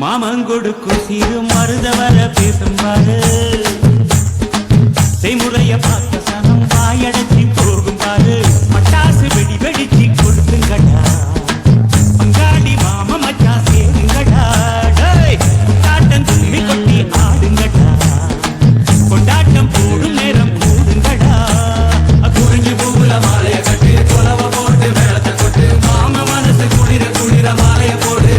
மாமங்கொடுக்கும் சீரு மருதவர பேசும் பாரு செய்முறைய பார்த்த சனம் வாயடைச்சி போகும் பாரு மட்டாசு வெடி வெடிச்சு கொடுத்துங்கடா பங்காளி மாம மச்சா சேருங்கடா காட்டம் தும்மி கொட்டி ஆடுங்கடா கொண்டாட்டம் போடும் நேரம் போடுங்கடா குறிஞ்சி பூவுல மாலைய கட்டி கொலவ போட்டு மேளத்தை கொட்டு மாம மனசு குளிர குளிர மாலைய போடு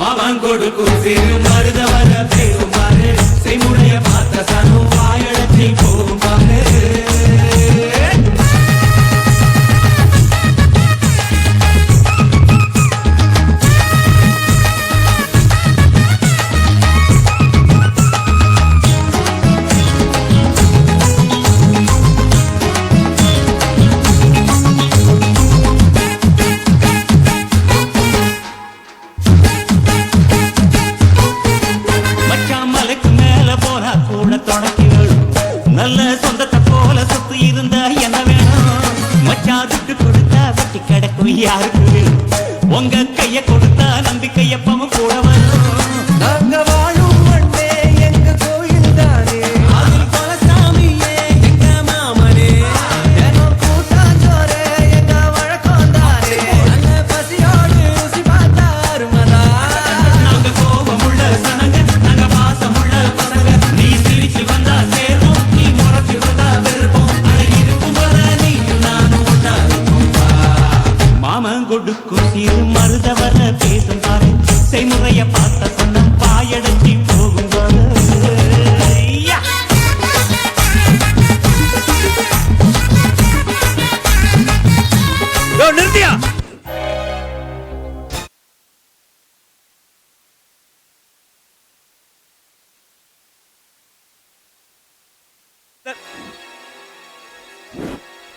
மாமங்கொடுக்கும் சீரு மருதவர பேரும் பாரு செய்முறைய பார்த்த சனம் வாயடைச்சி போகும் பாரு நல்ல சொந்தத்தை போல சொத்து இருந்தா என்ன வேணும் மச்சான் விட்டு கொடுத்தா வெட்டி கிடக்கும் யாருக்கு வேணும் உங்க கைய கொடுத்தா நம்பிக்கைய பம கூட வரும் நாங்க வாழும் மண்ணே எங்க கோயில் தானே அதில் பல சாமியே எங்க மாமனே கூட்டாஞ்சோரே எங்க வழக்கம் தானே நல்ல பசியோடு ருசி பார்த்தாரு மதா நாங்க கோபமுள்ள சனங்க நாங்க பாசமுள்ள பசங்க நீ சிரிச்சு வந்தா சேரும் மாமங்கொடுக்கும் சீரு மருதவர பேசும் பாரு செய்முறைய பார்த்த சொன்னம் பாயடைச்சி போகும் பாரு நிறுத்தியா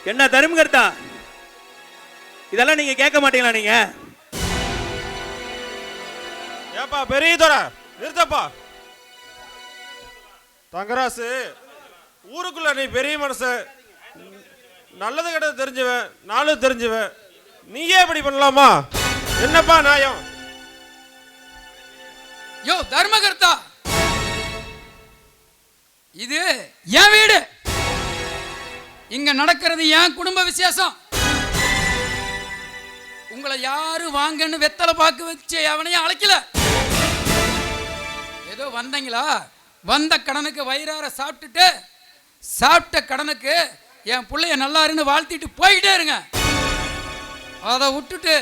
என்ன தருமகர்த்தா இதெல்லாம் நீங்க கேட்க மாட்டீங்களா? நீங்க ஏப்பா பெரிய தோற நிறுத்தப்பா. தங்கராசு ஊருக்குள்ள நீ பெரிய மனுஷன், நல்லது கெட்டது தெரிஞ்சுவேன், நானும் தெரிஞ்சுவேன், நீயே இப்படி பண்ணலாமா? என்னப்பா நியாயம்? யோ தர்மகர்த்தா, இது என் வீடு, இங்க நடக்கிறது என் குடும்ப விசேஷம். உங்களை யாரு வாங்கன்னு வெத்தலை பாக்கு வச்சு அவனையும் அழைக்கல. ஏதோ வந்தீங்களா, வந்த கடனுக்கு வயிறார சாப்பிட்டுட்டு சாப்பிட்ட கடனுக்கு என் பிள்ளைய நல்லா இருந்து வாழ்த்திட்டு போயிட்டே இருங்க. அதை விட்டுட்டு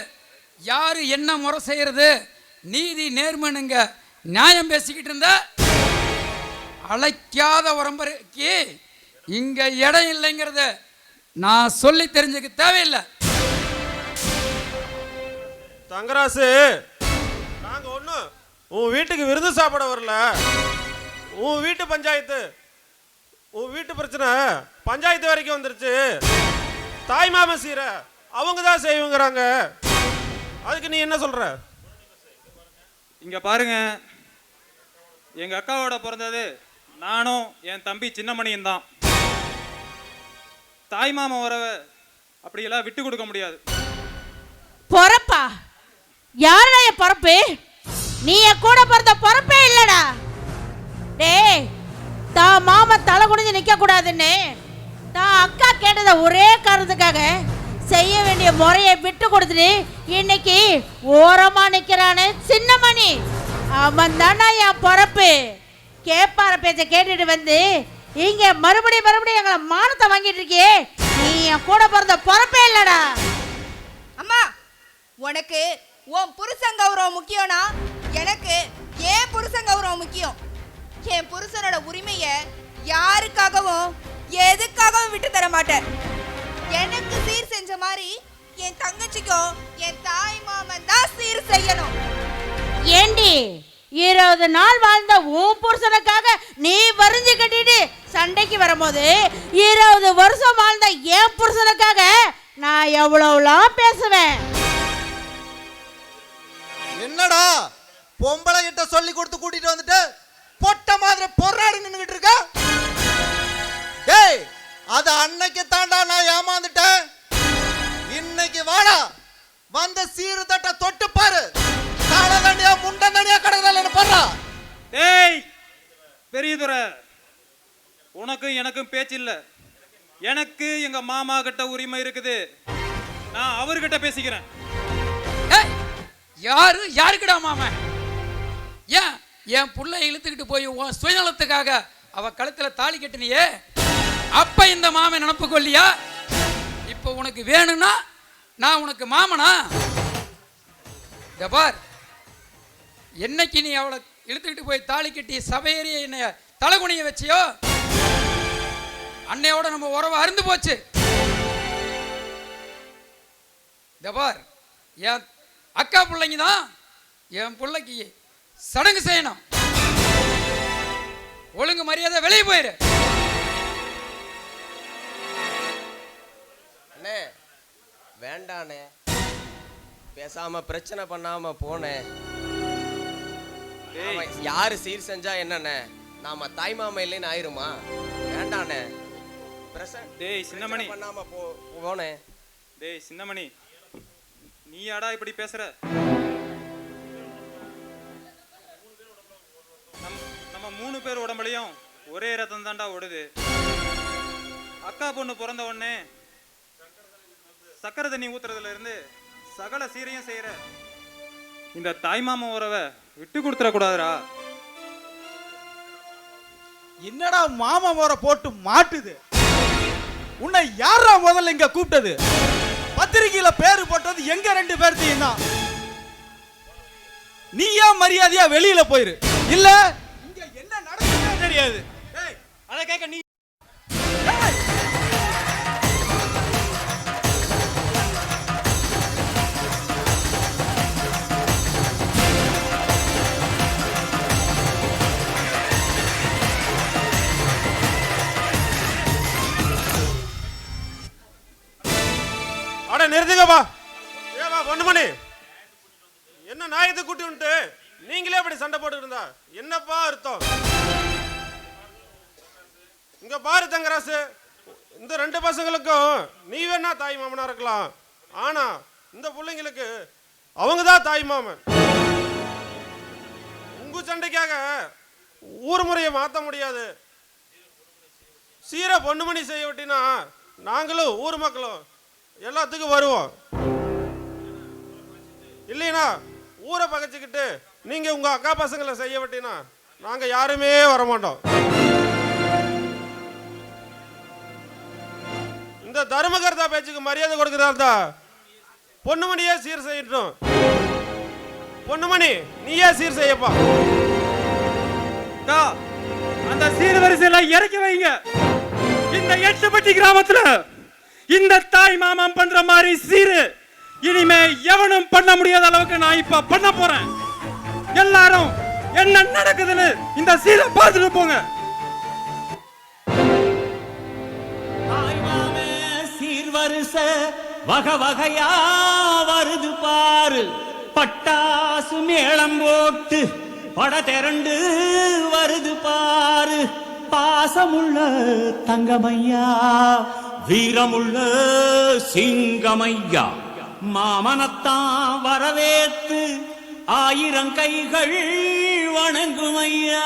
யாரு என்ன முறை செய்யறது, நீதி நேர்மனுங்க நியாயம் பேசிக்கிட்டு இருந்த அழைக்காத உரம்பரைக்கு இங்க இடம் இல்லைங்கிறத நான் சொல்லி தெரிஞ்சுக்க தேவையில்லை. தங்கராசு, நாங்க ஒண்ணு உன் வீட்டுக்கு விருது சாப்பிட வரல. உன் வீட்டு பஞ்சாயத்து, உன் வீட்டு பிரச்சனை பஞ்சாயத்து வரைக்கும் வந்துருச்சு. தாய் மாமன் சீர அவங்க தான் செய்வங்கிறாங்க. அதுக்கு நீ என்ன சொல்ற? இங்க பாருங்க, எங்க அக்காவோட பிறந்தது நானும் என் தம்பி சின்னமணியும் தான். தாய் மாமன் வரவ அப்படியெல்லாம் விட்டு கொடுக்க முடியாது. பொறப்பா? யாருடா என் பொறப்பு? நீ என் கூட பிறந்த பொறப்பே இல்லடா. டேய், தான் மாமா தலை குனிஞ்சு நிக்க கூடாதுன்னு தான் அக்கா கேட்டத ஒரே காரணத்துக்காக செய்ய வேண்டிய முறையை விட்டு கொடுத்துட்டு இன்னைக்கு ஓரமா நிக்கிறானே சின்னமணி, அவன் தானா என் பொறப்பு. கேப்பார பேச்ச கேட்டுட்டு வந்து இங்க மறுபடியும் எங்களை மானத்தை வாங்கிட்டு இருக்கியே, நீ என் கூட பிறந்த பொறப்பே இல்லடா. அம்மா, உனக்கு உன் புருஷன் கௌரவம் முக்கியம்னா எனக்கு ஏன் புருஷன் கௌரவம் முக்கியம். என் புருஷனோட உரிமையை யாருக்காகவும் எதுக்காகவும் விட்டு தர மாட்டேன். எனக்கு சீர் செஞ்ச மாதிரி என் தங்கச்சிக்கும் என் தாய் மாமன் தான் சீர் செய்யணும். ஏண்டி 20 நாள் வாழ்ந்த உன் புருஷனுக்காக நீ வரிஞ்சு கட்டிட்டு சண்டைக்கு வரும்போது 20 வருஷம் வாழ்ந்த என் புருஷனுக்காக நான் எவ்வளவுலாம் பேசுவேன். என்னடா பொம்பளை கிட்ட சொல்லி கொடுத்து கூட்டிட்டு வந்துட்டு பொட்ட மாதிரி பொறாடி நின்னுகிட்டு இருக்க? டேய், அது அன்னைக்கு தாண்டா நான் ஏமாந்துட்டேன். இன்னைக்கு வாடா, வந்த சீரு தட்ட தொட்டு பாரு, தலை தண்டியா முண்ட தண்டியா பெரியதுரை, உனக்கும் எனக்கும் பேச்சு இல்ல. எனக்கு எங்க மாமா கிட்ட உரிமை இருக்குது. நான் அவர்கிட்ட பேசிக்கிறேன். ஏய், யாருக்குடா மாமன்? ஏன் என் புள்ள இழுத்துக்கிட்டு போய் உன் சுயநலத்துக்காக அவ கழுத்துல தாலி கட்டினியே, அப்ப இந்த மாமன் நினப்பு கொள்ளியா? இப்போ உனக்கு வேணும்னா நான் உனக்கு மாமனா? பார், என்னைக்கு நீ அவளை இழுத்துக்கிட்டு போய் தாலி கட்டி சபையேறிய என்னைய தலைகுனிய வச்சியோ, அன்னையோட நம்ம உறவு அருந்து போச்சு. பார், என் அக்கா பிள்ளைங்க தான் என் பிள்ளைக்கு சடங்கு செய்யணும். ஒழுங்கு மரியாதை வெளியே போயிரு. அண்ணே வேண்டாண்ணே, பேசாம பிரச்சனை பண்ணாம போனேன். யாரு சீர் செஞ்சா என்னண்ணே, நாம தாய் மாமா இல்லைன்னு ஆயிருமா? வேண்டாண்ணே, டேய் சின்னமணி, பண்ணாம போனேன். டேய் சின்னமணி, நீ யாடா இப்படி பேசுற? நம்ம 3 பேர் உடம்புலையும் ஒரே ரத்தம் தாண்டா ஓடுது. அக்கா பொண்ணு பிறந்த உடனே சக்கரை தண்ணி ஊத்துறதுல இருந்து சகல சீரையும் செய்யற இந்த தாய்மாமா உறவை விட்டு கொடுத்துட கூடாதுடா. என்னடா மாமா முறை போட்டு மாட்டுது? உன்னை யாரா முதல்ல இங்க கூப்பிட்டது? பத்திரிகையில பேரு போட்டது எங்க 2 பேர்த்தையும் தான். நீயா மரியாதையா வெளியில போயிரு, இல்ல இங்க என்ன நடக்குதுன்னே தெரியாது. அதை கேட்க நீ நிறுத்துங்கப்பா. ஏப்பா பொண்ணுமணி, என்ன நாயத்தை கூட்டி விட்டு நீங்களே அப்படி சண்டை போட்டு இருந்தா என்னப்பா அர்த்தம்? இங்க பாரு தங்கராசு, இந்த 2 பசங்களுக்கும் நீ வேணா தாய் மாமனா இருக்கலாம், ஆனா இந்த பிள்ளைங்களுக்கு அவங்க தான் தாய் மாமன். உங்க சண்டைக்காக ஊர் முறையை மாற்ற முடியாது. சீரை பொண்ணுமணி செய்ய விட்டினா நாங்களும் ஊர் மக்களும் எல்லாத்துக்கும் வருவோம். இல்லைனா ஊரை பகைச்சுக்கிட்டு நீங்க உங்க அக்கா பசங்களை செய்ய விட்டினா நாங்க யாருமே வரமாட்டோம். இந்த தர்மகர்த்தா பேச்சுக்கு மரியாதை கொடுக்கிறார்தா பொண்ணுமணியே சீர் செய்யட்டும். பொண்ணுமணி நீயே சீர் செய்யப்பா. அந்த சீர்வரிசையில இறக்கி வைங்க. இந்த 8பட்டி கிராமத்துல இந்த தாய் மாமன் பண்ற மாதிரி சீரு இனிமே எவனும் பண்ண முடியாத அளவுக்கு நான் இப்ப பண்ண போறேன். எல்லாரும் என்ன நடக்குதுன்னு இந்த சீரை பார்த்துட்டு போங்க. சீர்வரிச வகை வகையா வருது பாரு, பட்டாசு மேளம் போட்டு பட திரண்டு வருது பாரு. பாசமுள்ள தங்கமையா, வீரமுள்ள சிங்கமையா, மாமனத்தான் வரவேத்து 1000 கைகள் வணங்குமையா.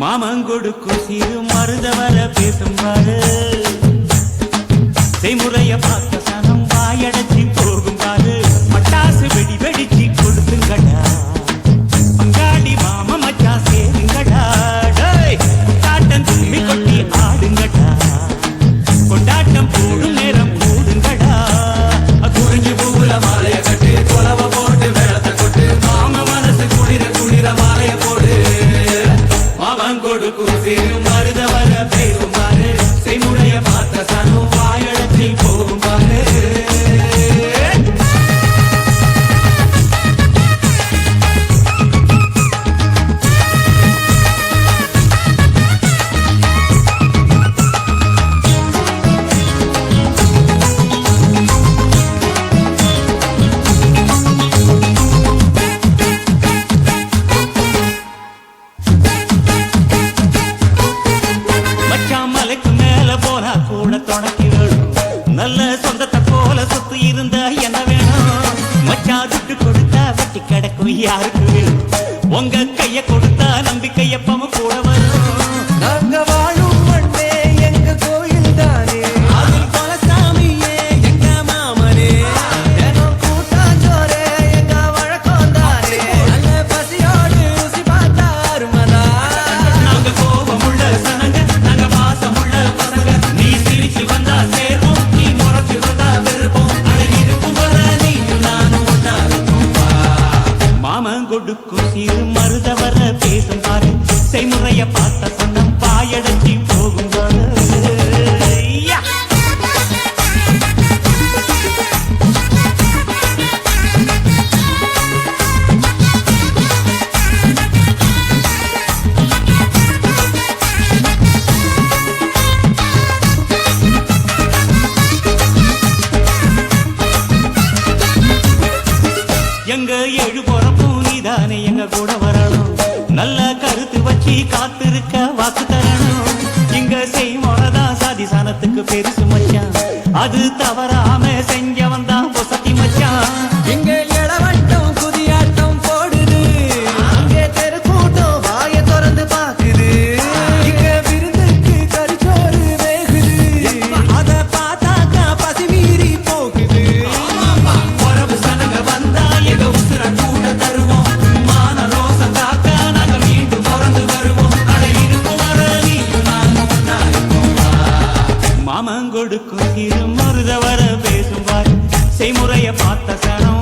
மாமங்கொடுக்கும் சீரு மருதவர பேசும் பாரு, செய்முறைய பார்த்த சனம் வாயடைச்சி போகும் பாரு. பட்டாசு வெடி வெடிச்சு கொடுத்துங்கடா, பங்காளி மாம மச்சா சேருங்கடா. காட்டம் தும்மி கொட்டி ஆடுங்கடா, கொண்டாட்டம் போடும் நேரம் கூடுங்கடா. குறிஞ்சி பூவுல மாலைய கட்டு, கொலவ போட்டு வேளத்தை கொட்டு, மாம மனசு குளிர குளிர மாலைய போடு. மாமங்கொடுக்கும் சீரு மருதவர பேரும் பாரு, செய்முறைய பார்த்த சனம் வாயடைச்சி போகும் பாரு. யாருக்கு வேணும் உங்க கைய கொடுத்தா நம்பிக்கை எப்பவும் கூட வரும் நாங்க வாழும் மண்ணே எங்க கோயில் தானே அதில் கொலசாமியே எங்க மாமனே தினம் கூட்டாஞ்சோரே எங்க வழக்கம் தானே நல்ல பசியோடு ருசி பார்த்தா அருமதா நாங்க கோபமுள்ள சனங்க நாங்க பாசமுள்ள பசங்க நீ சிரிச்சு வந்தா சேர்வோம் நீ முறைச்சு வந்தா வெறுப்போம் அழகிருக்கும் வர நீயும் நானும் ஒன்னா மாமன் கொடுக்கும் சிறு மருத வர பேசும் பாரு செய்முறைய பார்த்த சொன்னம் பாயடச்சி போகும் பாரு யா! எங்க ஏழு பொறப்பும் நீதானே எங்க கூட வரணும் நல்ல கருத்து வச்சு காத்திருக்க வாக்கு தரணும் இங்க செய்முறைதான் சாதி சாணத்துக்கு பெருசு மச்சான் அது தவறாம செஞ்சவன் தான் பொசத்தி மச்சான் இங்க இளவட்டம் குதியாட்டம் போடுது அங்கே தெருக்கூட்டம் வாய திறந்து பாக்குது இங்க விருந்துக்கு கரிச்சோறு வேகுது அத பார்த்தாக்கா பசி மீறி போகுது உறவு சனங்க வந்தா எங்க உசுர கூட தருவோம் மான ரோசம் காக்க நாங்க மீண்டும் பிறந்து வருவோம் அட இருக்கும் வர நீயும் நானும் ஒண்ணா இருப்போம். மாமன் கொடுக்கும் சிறு மருத வர பேசும் பாரு செய்முறைய பார்த்த சனம்